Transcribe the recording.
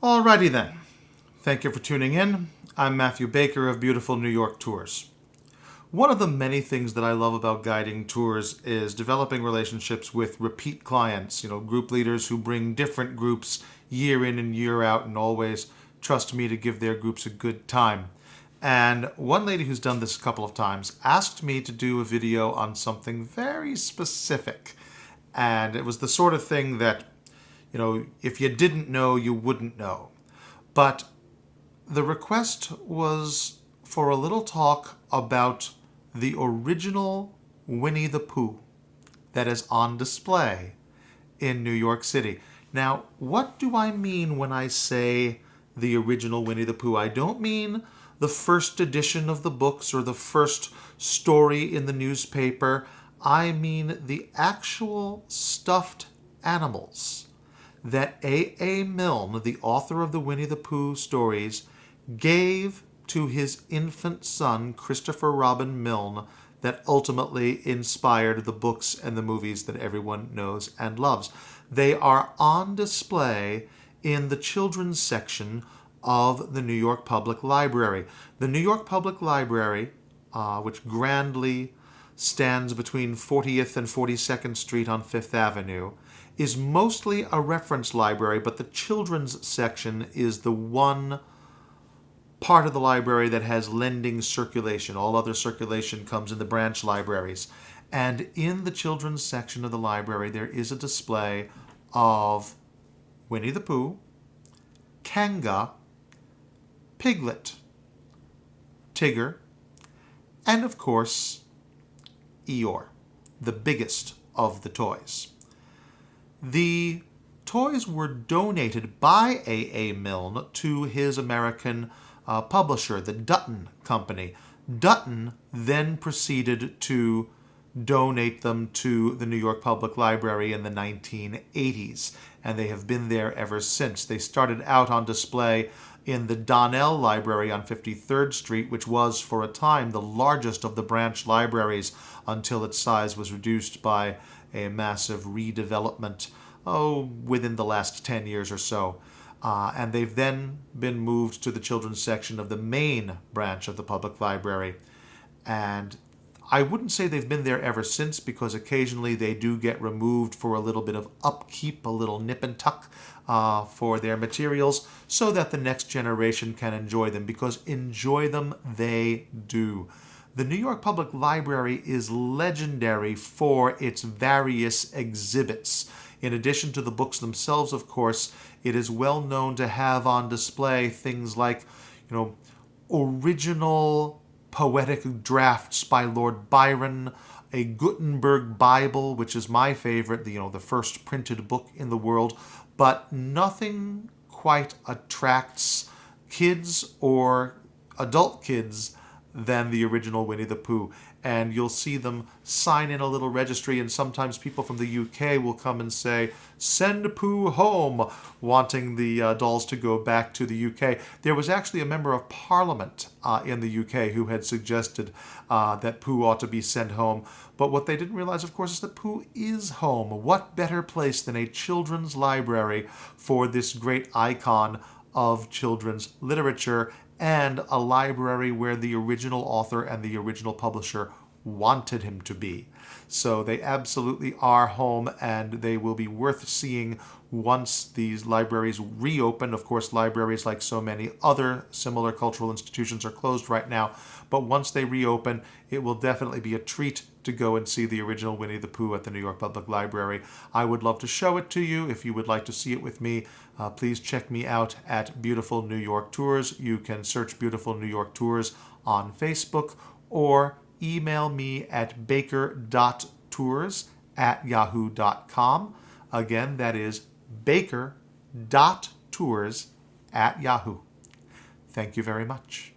Alrighty then. Thank you for tuning in. I'm Matthew Baker of Beautiful New York Tours. One of the many things that I love about guiding tours is developing relationships with repeat clients, group leaders who bring different groups year in and year out and always trust me to give their groups a good time. And one lady who's done this a couple of times asked me to do a video on something very specific. And it was the sort of thing that, if you didn't know, you wouldn't know. But the request was for a little talk about the original Winnie the Pooh that is on display in New York City. Now, what do I mean when I say the original Winnie the Pooh? I don't mean the first edition of the books or the first story in the newspaper. I mean the actual stuffed animals that A.A. Milne, the author of the Winnie the Pooh stories, gave to his infant son, Christopher Robin Milne, that ultimately inspired the books and the movies that everyone knows and loves. They are on display in the children's section of the New York Public Library. The New York Public Library, which grandly stands between 40th and 42nd Street on Fifth Avenue, is mostly a reference library, but the children's section is the one part of the library that has lending circulation. All other circulation comes in the branch libraries. And in the children's section of the library, there is a display of Winnie the Pooh, Kanga, Piglet, Tigger, and of course, Eeyore, the biggest of the toys. The toys were donated by A.A. Milne to his American publisher, the Dutton Company. Dutton then proceeded to donate them to the New York Public Library in the 1980s, and they have been there ever since. They started out on display in the Donnell Library on 53rd Street, which was, for a time, the largest of the branch libraries until its size was reduced by a massive redevelopment, within the last 10 years or so. And they've then been moved to the children's section of the main branch of the public library. And I wouldn't say they've been there ever since, because occasionally they do get removed for a little bit of upkeep, a little nip and tuck for their materials, so that the next generation can enjoy them, because enjoy them they do. The New York Public Library is legendary for its various exhibits. In addition to the books themselves, of course, it is well known to have on display things like, original poetic drafts by Lord Byron, a Gutenberg Bible, which is my favorite, the first printed book in the world, but nothing quite attracts kids or adult kids than the original Winnie the Pooh. And you'll see them sign in a little registry, and sometimes people from the UK will come and say, "Send Pooh home," wanting the dolls to go back to the UK. There was actually a member of Parliament in the UK who had suggested that Pooh ought to be sent home. But what they didn't realize, of course, is that Pooh is home. What better place than a children's library for this great icon of children's literature, and a library where the original author and the original publisher wanted him to be. So they absolutely are home, and they will be worth seeing once these libraries reopen. Of course, libraries, like so many other similar cultural institutions, are closed right now, but once they reopen, it will definitely be a treat to go and see the original Winnie the Pooh at the New York Public Library. I would love to show it to you. If you would like to see it with me, please check me out at Beautiful New York Tours. You can search Beautiful New York Tours on Facebook, or email me at baker.tours@yahoo.com. Again, that is baker.tours@yahoo. Thank you very much.